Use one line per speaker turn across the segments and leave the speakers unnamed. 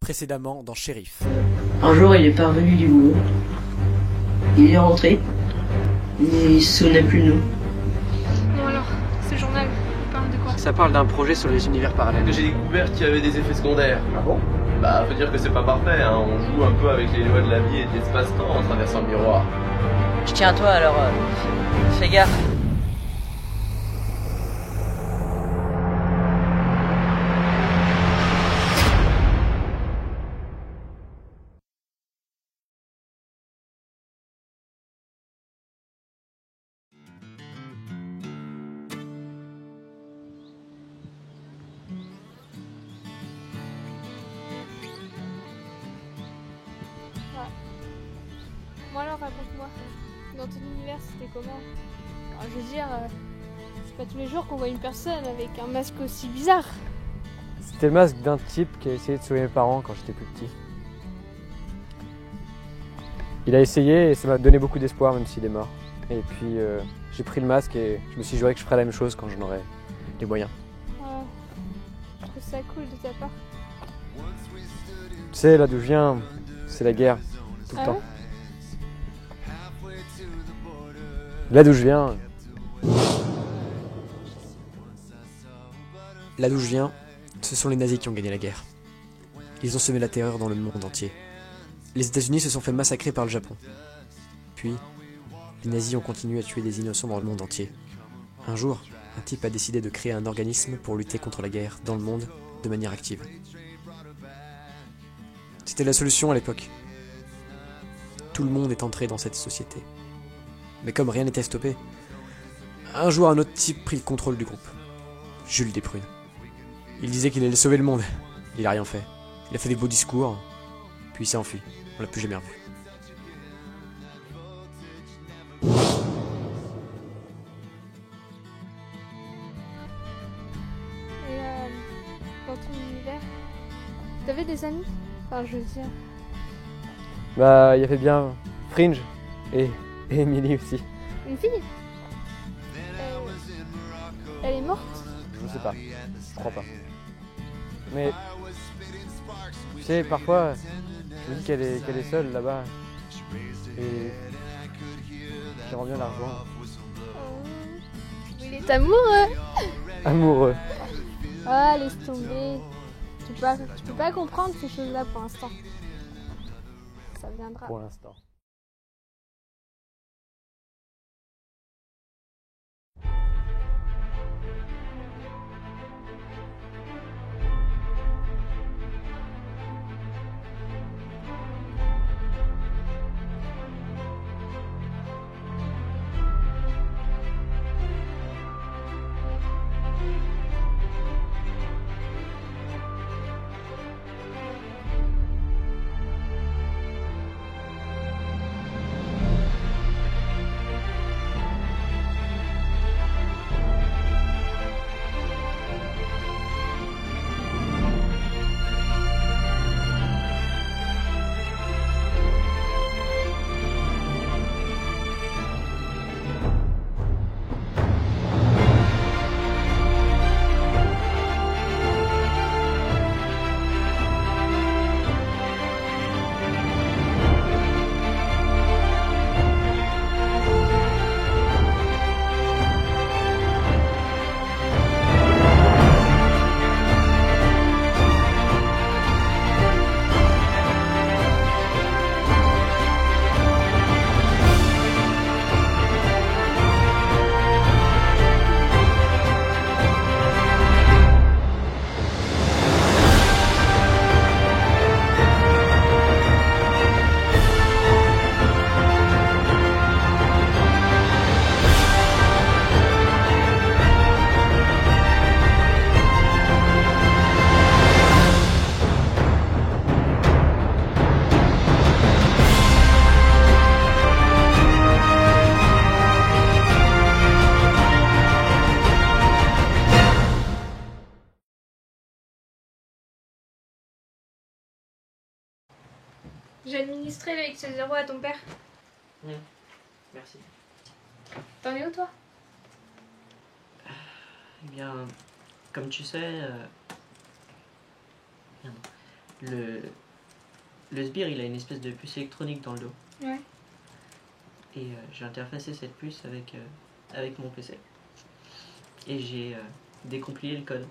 Précédemment dans Shérif.
Un jour, il est pas revenu du boulot. Il est rentré, mais il se souvenait plus de nous.
Bon alors, ce journal, il parle de quoi?
Ça parle d'un projet sur les univers parallèles.
J'ai découvert qu'il y avait des effets secondaires.
Ah bon?
Bah, faut dire que c'est pas parfait, hein. On joue un peu avec les lois de la vie et de l'espace-temps en traversant le miroir.
Je tiens à toi, alors fais gaffe.
Bon alors, raconte-moi. Dans ton univers, c'était comment? Alors, je veux dire, c'est pas tous les jours qu'on voit une personne avec un masque aussi bizarre.
C'était le masque d'un type qui a essayé de sauver mes parents quand j'étais plus petit. Il a essayé et ça m'a donné beaucoup d'espoir même s'il est mort. Et puis j'ai pris le masque et je me suis juré que je ferais la même chose quand j'en aurais les moyens.
Ouais. Je trouve ça cool de ta part.
Tu sais, là d'où je viens, c'est la guerre, tout le
Ah
temps.
ouais?
Là d'où je viens,
Là d'où je viens, ce sont les nazis qui ont gagné la guerre. Ils ont semé la terreur dans le monde entier. Les États-Unis se sont fait massacrer par le Japon. Puis, les nazis ont continué à tuer des innocents dans le monde entier. Un jour, un type a décidé de créer un organisme pour lutter contre la guerre dans le monde de manière active. C'était la solution à l'époque. Tout le monde est entré dans cette société. Mais comme rien n'était stoppé, un jour un autre type prit le contrôle du groupe. Jules Desprunes. Il disait qu'il allait sauver le monde. Il a rien fait. Il a fait des beaux discours, puis il s'est enfui. On l'a plus jamais revu.
Et dans ton univers, t'avais des amis? Enfin, je veux dire...
bah il y avait bien Fringe et Emily aussi.
Une fille? Elle est morte?
Je sais pas, je crois pas. Mais tu sais, parfois je me dis qu'elle est seule là-bas et j'aimerais bien la rejoindre.
Il est amoureux!
Amoureux.
Ah, laisse tomber. Tu peux pas comprendre ces choses-là pour l'instant. Ça viendra.
Pour l'instant.
J'ai administré le X0 à ton père.
Merci.
T'en es où, toi?
Eh bien, comme tu sais... Merde.
le sbire, il a une espèce de puce électronique dans le dos.
Ouais.
Et j'ai interfacé cette puce avec mon PC. Et j'ai décompilé le code.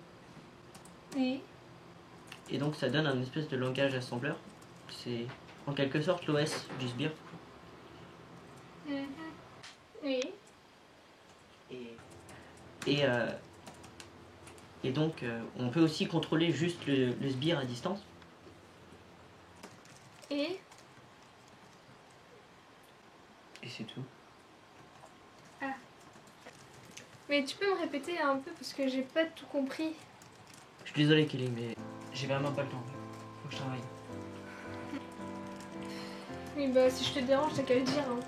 Et
Et donc ça donne un espèce de langage assembleur. C'est en quelque sorte l'OS du sbire.
Et
Et donc on peut aussi contrôler juste le sbire à distance.
Et
Et c'est tout.
Mais tu peux me répéter un peu parce que j'ai pas tout compris.
Je suis désolé Kelly, mais j'ai vraiment pas le temps. Faut que je travaille.
Oui bah si je te dérange t'as qu'à le dire. Hein.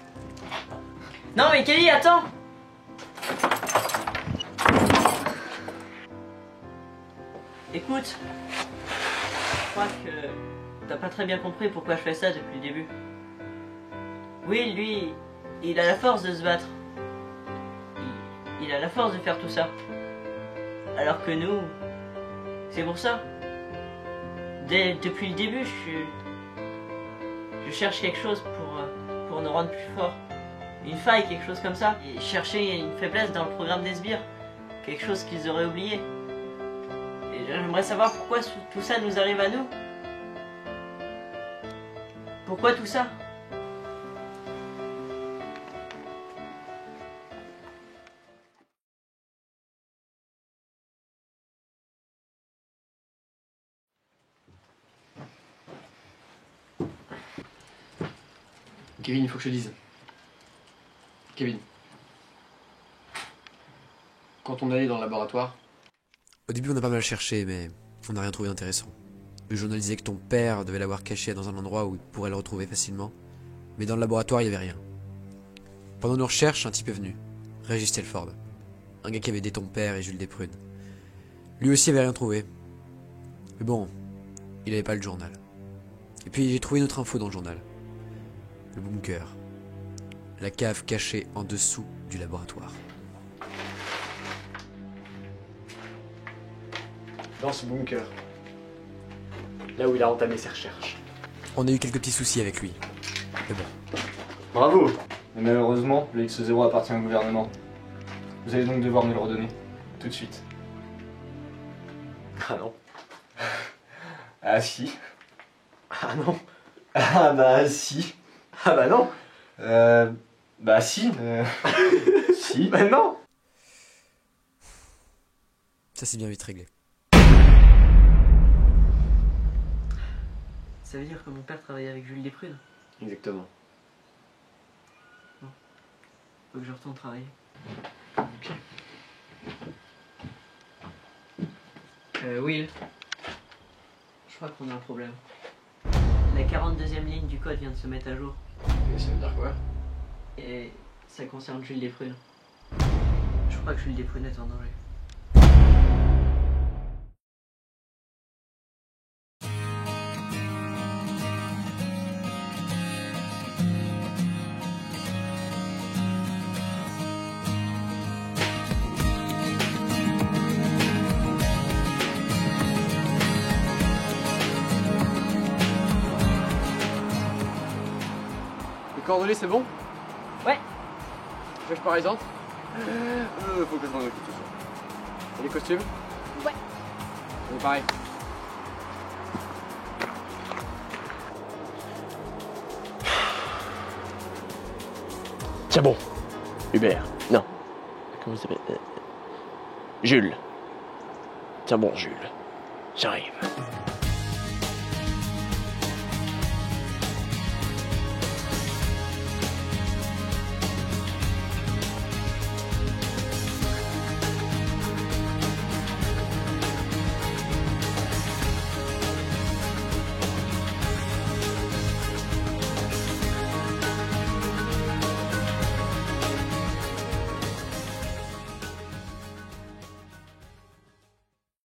Non mais Kelly, attends! Écoute, je crois que t'as pas très bien compris pourquoi je fais ça depuis le début. Oui, lui, il a la force de se battre. Il a la force de faire tout ça. Alors que nous, c'est pour ça. Depuis le début, je cherche quelque chose pour nous rendre plus forts. Une faille, quelque chose comme ça. Et chercher une faiblesse dans le programme des sbires. Quelque chose qu'ils auraient oublié. Et j'aimerais savoir pourquoi tout ça nous arrive à nous. Pourquoi tout ça?
Kevin, il faut que je te dise. Kevin. Quand on allait dans le laboratoire... Au début, on a pas mal cherché, mais on n'a rien trouvé d'intéressant. Le journal disait que ton père devait l'avoir caché dans un endroit où il pourrait le retrouver facilement. Mais dans le laboratoire, il n'y avait rien. Pendant nos recherches, un type est venu. Régis Telford. Un gars qui avait aidé ton père et Jules Desprunes. Lui aussi avait rien trouvé. Mais bon, il avait pas le journal. Et puis j'ai trouvé une autre info dans le journal. Le bunker. La cave cachée en dessous du laboratoire. Dans ce bunker. Là où il a entamé ses recherches. On a eu quelques petits soucis avec lui. Mais bon.
Bravo! Mais malheureusement, le X0 appartient au gouvernement. Vous allez donc devoir me le redonner. Tout de suite.
Ah non.
Ah si.
Ah non.
Ah bah si.
Ah bah non.
Bah si. Si.
Bah non. Ça s'est bien vite réglé.
Ça veut dire que mon père travaillait avec Jules Desprunes.
Exactement.
Faut que je retourne travailler.
Ok.
Will. Je crois qu'on a un problème. La 42e ligne du code vient de se mettre à jour.
Et ça veut dire quoi?
Et ça concerne Jules Desprunes. Je crois que Jules Desprunes est en danger.
Les coordonnées, c'est bon?
Ouais.
Flèche paralysante? Faut que je m'en occupe tout ça. Et les costumes?
Ouais.
C'est pareil.
Tiens bon, Hubert, non. Comment il s'appelle? Jules. Tiens bon, Jules. J'arrive.